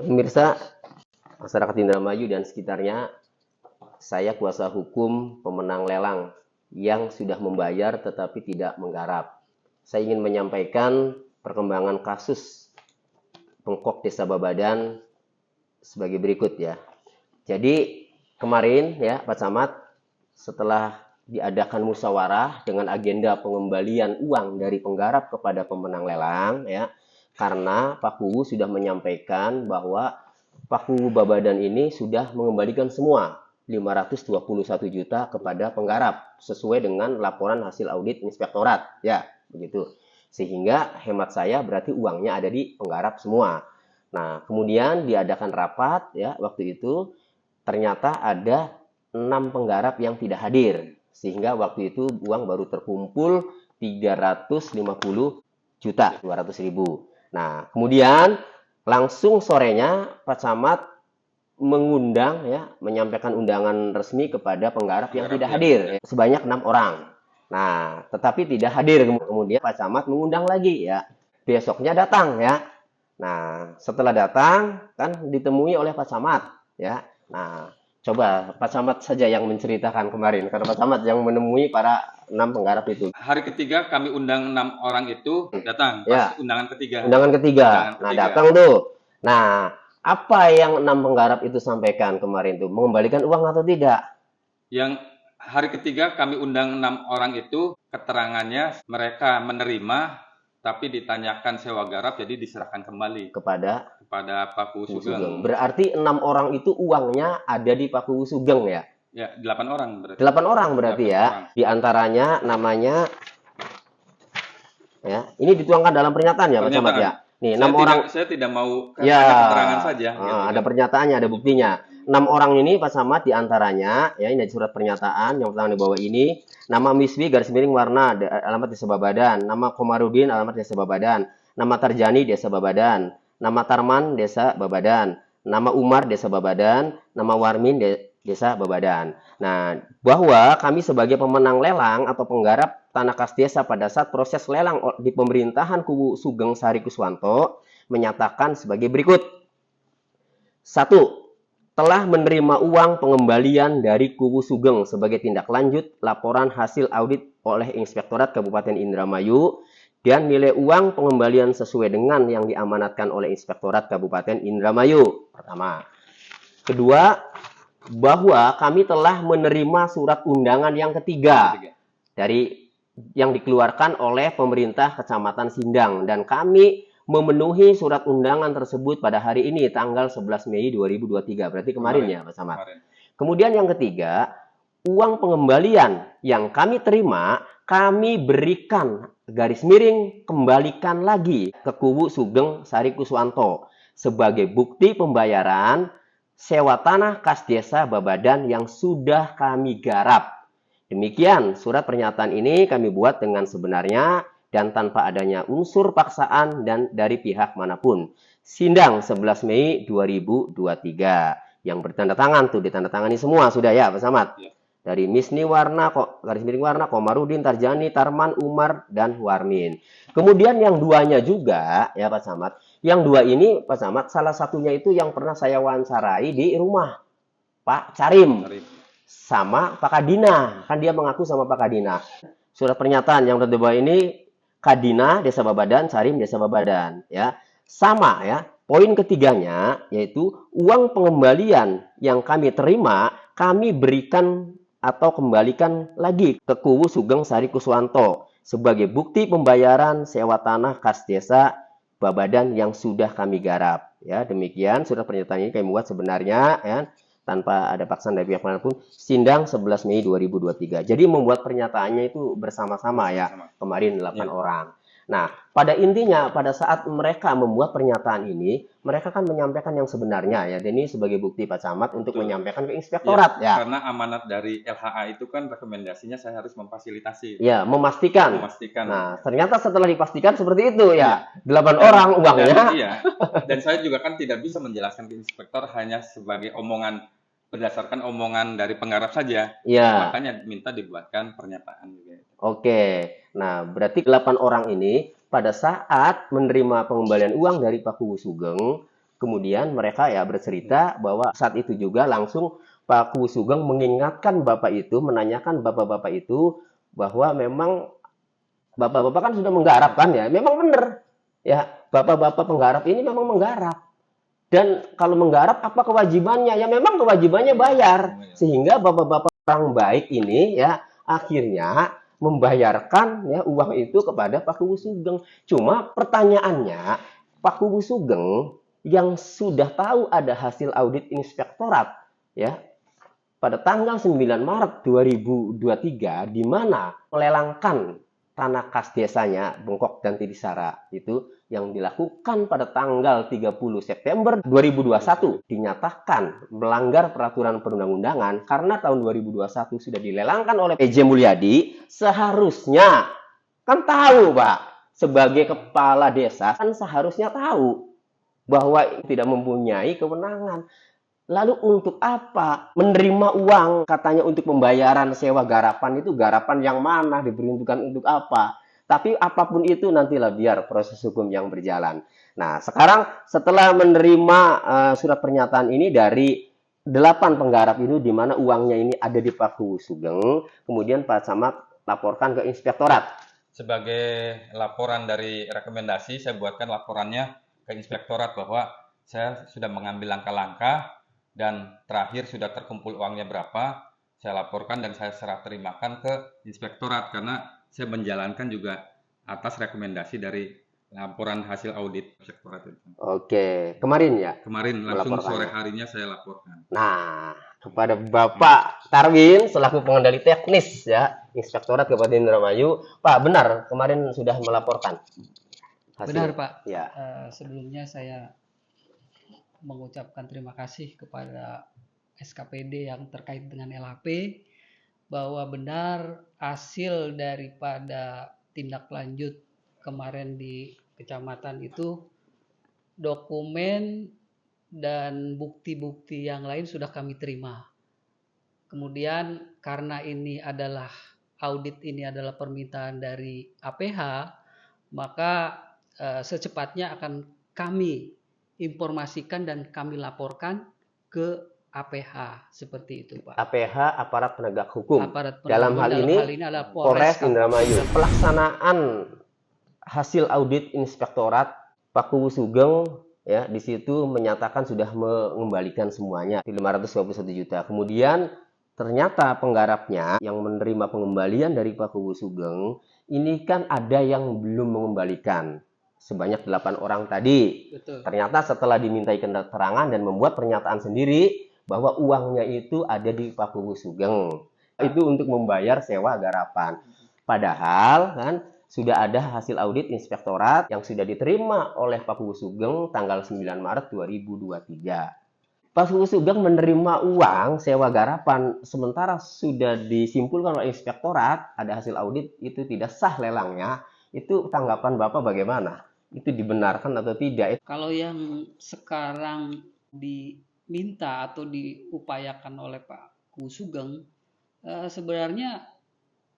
Pemirsa, masyarakat Indramayu dan sekitarnya, saya kuasa hukum pemenang lelang yang sudah membayar tetapi tidak menggarap. Saya ingin menyampaikan perkembangan kasus Pengkok Desa Babadan sebagai berikut ya. Jadi kemarin ya Pak Camat, setelah diadakan musyawarah dengan agenda pengembalian uang dari penggarap kepada pemenang lelang ya, karena Pak Kuwu sudah menyampaikan bahwa Pak Kuwu Babadan ini sudah mengembalikan semua 521 juta kepada penggarap sesuai dengan laporan hasil audit inspektorat ya, begitu. Sehingga hemat saya berarti uangnya ada di penggarap semua. Nah, kemudian diadakan rapat ya waktu itu, ternyata ada 6 penggarap yang tidak hadir. Sehingga waktu itu uang baru terkumpul 350 juta 200 ribu. Nah, kemudian langsung sorenya Pak Camat mengundang ya, menyampaikan undangan resmi kepada penggarap yang tidak hadir ya, sebanyak 6 orang. Nah, tetapi tidak hadir. Kemudian Pak Camat mengundang lagi ya. Besoknya datang ya. Nah, setelah datang kan ditemui oleh Pak Camat ya. Nah, coba Pak Camat saja yang menceritakan kemarin karena Pak Camat yang menemui para 6 penggarap itu. Hari ketiga kami undang 6 orang itu datang. Ya. Pas undangan ketiga. Undangan ketiga. Undangan Nah, ketiga. datang tuh. Nah, apa yang 6 penggarap itu sampaikan kemarin tuh? Mengembalikan uang atau tidak? Yang hari ketiga kami undang 6 orang itu, keterangannya mereka menerima tapi ditanyakan sewa garap jadi diserahkan kembali Kepada Pak Kuwu Kuwu Sugeng. Sugeng. Berarti 6 orang itu uangnya ada di Pak Kuwu Sugeng ya? Ya, 8 orang berarti. 8 orang berarti 8 ya. orang. Di antaranya namanya ya. Ini dituangkan dalam pernyataan ya Pak Camat ya. Nih, 6 orang. Saya tidak mau Ya, hanya keterangan saja. Gitu, ada pernyataannya, ada buktinya. 6 orang ini Pak Camat diantaranya, ya ini surat pernyataan yang pertama di bawah ini, nama Miswi garis miring warna alamat Desa Babadan, nama Komarudin alamat Desa Babadan, nama Tarjani Desa Babadan, nama Tarman Desa Babadan, nama Umar Desa Babadan, nama Warmin Desa Babadan. Nah, bahwa kami sebagai pemenang lelang atau penggarap tanah kas desa pada saat proses lelang di pemerintahan Kuwu Sugeng Sari Kuswanto menyatakan sebagai berikut. 1. Telah menerima uang pengembalian dari Kuwu Sugeng sebagai tindak lanjut laporan hasil audit oleh Inspektorat Kabupaten Indramayu dan nilai uang pengembalian sesuai dengan yang diamanatkan oleh Inspektorat Kabupaten Indramayu. Pertama. Kedua, bahwa kami telah menerima surat undangan yang ketiga dari yang dikeluarkan oleh pemerintah Kecamatan Sindang dan kami memenuhi surat undangan tersebut pada hari ini tanggal 11 Mei 2023. Berarti kemarin ya Pak Camat. Kemudian yang ketiga, uang pengembalian yang kami terima kami berikan garis miring kembalikan lagi ke Kuwu Sugeng Sari Kuswanto sebagai bukti pembayaran sewa tanah kas desa Babadan yang sudah kami garap. Demikian surat pernyataan ini kami buat dengan sebenarnya dan tanpa adanya unsur paksaan dan dari pihak manapun. Sindang 11 Mei 2023 yang bertanda tangan tuh ditandatangani semua sudah ya Pak Camat. Ya. Dari Misni Warna, garis miring Warna, Komarudin, Tarjani, Tarman, Umar, dan Warmin. Kemudian yang duanya juga ya Pak Camat. Yang dua ini Pak Camat salah satunya itu yang pernah saya wawancarai di rumah Pak Carim. Sama Pak Kadina, kan dia mengaku sama Pak Kadina. Surat pernyataan yang bawah ini Kadina Desa Babadan, Carim Desa Babadan, ya. Sama ya. Poin ketiganya yaitu uang pengembalian yang kami terima, kami berikan atau kembalikan lagi ke Kuwu Sugeng Sari Kuswanto sebagai bukti pembayaran sewa tanah kas desa Babadan yang sudah kami garap. Ya, demikian surat pernyataan ini kami buat sebenarnya ya. Tanpa ada paksaan dari pihak manapun, Sindang 11 Mei 2023. Jadi membuat pernyataannya itu bersama-sama ya, kemarin 8 orang. Nah, pada intinya pada saat mereka membuat pernyataan ini, mereka kan menyampaikan yang sebenarnya ya. Dan ini sebagai bukti Pak Camat untuk menyampaikan ke inspektorat ya. Karena amanat dari LHA itu kan rekomendasinya saya harus memfasilitasi. Ya, memastikan. Nah, ternyata setelah dipastikan seperti itu ya. 8 orang uangnya. Iya. Dan saya juga kan tidak bisa menjelaskan ke inspektor hanya sebagai omongan berdasarkan omongan dari penggarap saja. Ya. Makanya minta dibuatkan pernyataan juga. Oke. Nah, berarti 8 orang ini pada saat menerima pengembalian uang dari Pak Kuwu Sugeng, Kemudian mereka ya bercerita bahwa saat itu juga langsung Pak Kubu Sugeng mengingatkan Bapak itu, menanyakan Bapak-Bapak itu bahwa memang Bapak-Bapak kan sudah menggarap kan ya, memang benar ya, Bapak-Bapak penggarap ini memang menggarap. Dan kalau menggarap apa kewajibannya? Ya memang kewajibannya bayar. Sehingga bapak-bapak orang baik ini ya akhirnya membayarkan ya uang itu kepada Pak Kubu Sugeng. Cuma pertanyaannya, Pak Kubu Sugeng yang sudah tahu ada hasil audit inspektorat ya pada tanggal 9 Maret 2023 di mana melelangkan tanah kas desanya Bengkok dan Tidisara itu yang dilakukan pada tanggal 30 September 2021 dinyatakan melanggar peraturan perundang-undangan karena tahun 2021 sudah dilelangkan oleh PJ Mulyadi. Seharusnya kan tahu Pak, sebagai kepala desa kan seharusnya tahu bahwa tidak mempunyai kewenangan. Lalu untuk apa menerima uang katanya untuk pembayaran sewa garapan itu, garapan yang mana, diperuntukkan untuk apa? Tapi apapun itu nantilah biar proses hukum yang berjalan. Nah, sekarang setelah menerima surat pernyataan ini dari 8 penggarap ini di mana uangnya ini ada di Pak Kubu Sugeng, kemudian Pak Camat laporkan ke inspektorat. Sebagai laporan dari rekomendasi, saya buatkan laporannya ke inspektorat bahwa saya sudah mengambil langkah-langkah dan terakhir sudah terkumpul uangnya berapa, saya laporkan dan saya serah terimakan ke inspektorat karena saya menjalankan juga atas rekomendasi dari laporan hasil audit inspektorat itu. Oke, kemarin ya? Kemarin langsung Melaporkannya. sore harinya saya laporkan. Nah, kepada Bapak Tarwin selaku pengendali teknis ya Inspektorat Kabupaten Indramayu, Pak benar kemarin sudah melaporkan hasil. Benar Pak. Ya. Sebelumnya saya mengucapkan terima kasih kepada SKPD yang terkait dengan LHP bahwa benar hasil daripada tindak lanjut kemarin di kecamatan itu dokumen dan bukti-bukti yang lain sudah kami terima. Kemudian karena ini adalah audit ini adalah permintaan dari APH, maka secepatnya akan kami informasikan dan kami laporkan ke APH seperti itu Pak. APH aparat penegak hukum. Aparat Dalam hal ini adalah Polres Indramayu. Pelaksanaan hasil audit inspektorat Pak Kubu Sugeng ya di situ menyatakan sudah mengembalikan semuanya di 521 juta. Kemudian ternyata penggarapnya yang menerima pengembalian dari Pak Kubu Sugeng ini kan ada yang belum mengembalikan. Sebanyak 8 orang tadi. Betul. Ternyata setelah dimintai keterangan dan membuat pernyataan sendiri bahwa uangnya itu ada di Pak Kubu Sugeng. Itu untuk membayar sewa garapan. Padahal kan sudah ada hasil audit inspektorat yang sudah diterima oleh Pak Kubu Sugeng tanggal 9 Maret 2023. Pak Kubu Sugeng menerima uang sewa garapan sementara sudah disimpulkan oleh inspektorat ada hasil audit itu tidak sah lelangnya. Itu tanggapan Bapak bagaimana? Itu dibenarkan atau tidak? Kalau yang sekarang diminta atau diupayakan oleh Pak Kubu Sugeng, sebenarnya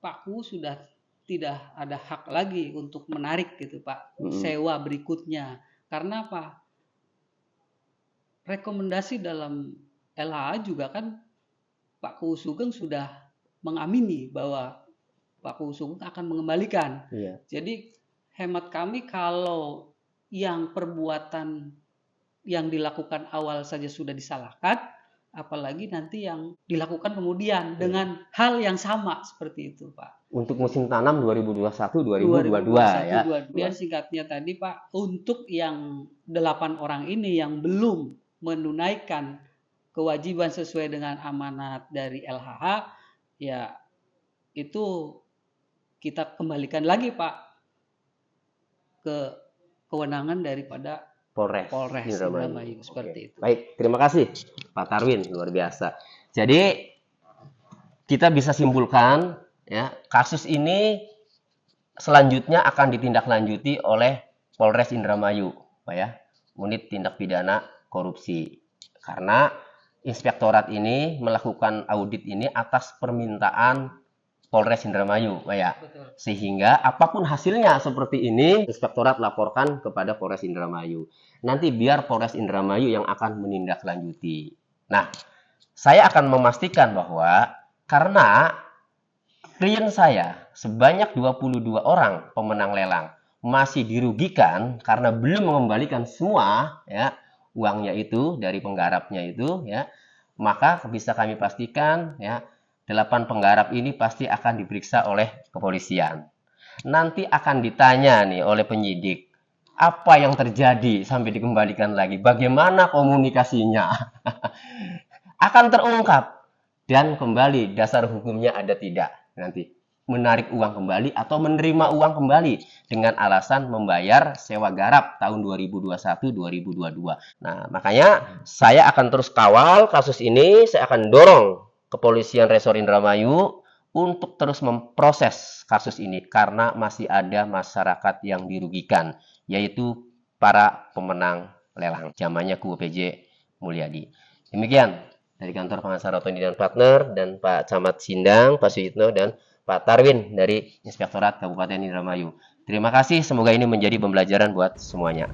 Pak Kubu sudah tidak ada hak lagi untuk menarik gitu Pak sewa berikutnya. Karena apa? Rekomendasi dalam LHA juga kan Pak Kubu Sugeng sudah mengamini bahwa Pak Kubu Sugeng akan mengembalikan. Iya. Jadi hemat kami kalau yang perbuatan yang dilakukan awal saja sudah disalahkan, apalagi nanti yang dilakukan kemudian dengan hal yang sama seperti itu Pak. Untuk musim tanam 2021-2022 ya. Dan singkatnya tadi Pak, untuk yang 8 orang ini yang belum menunaikan kewajiban sesuai dengan amanat dari LHH, ya itu kita kembalikan lagi Pak ke kewenangan daripada Polres Indramayu seperti itu. Baik, terima kasih Pak Tarwin, luar biasa. Jadi kita bisa simpulkan ya, kasus ini selanjutnya akan ditindaklanjuti oleh Polres Indramayu, Pak ya, Unit Tindak Pidana Korupsi. Karena inspektorat ini melakukan audit ini atas permintaan Polres Indramayu, Pak ya. Betul. Sehingga apapun hasilnya seperti ini, inspektorat laporkan kepada Polres Indramayu. Nanti biar Polres Indramayu yang akan menindaklanjuti. Nah, saya akan memastikan bahwa karena klien saya sebanyak 22 orang pemenang lelang masih dirugikan karena belum mengembalikan semua ya uangnya itu dari penggarapnya itu ya, maka bisa kami pastikan ya 8 penggarap ini pasti akan diperiksa oleh kepolisian. Nanti akan ditanya nih oleh penyidik, apa yang terjadi sampai dikembalikan lagi? Bagaimana komunikasinya? Akan terungkap dan kembali dasar hukumnya ada tidak nanti. Menarik uang kembali atau menerima uang kembali dengan alasan membayar sewa garap tahun 2021-2022. Nah, makanya saya akan terus kawal kasus ini, saya akan dorong Kepolisian Resor Indramayu untuk terus memproses kasus ini karena masih ada masyarakat yang dirugikan, yaitu para pemenang lelang. Zamannya Kuo PJ Mulyadi. Demikian dari kantor pengacara Tony dan Partner dan Pak Camat Sindang, Pak Suyitno dan Pak Tarwin dari Inspektorat Kabupaten Indramayu. Terima kasih, semoga ini menjadi pembelajaran buat semuanya.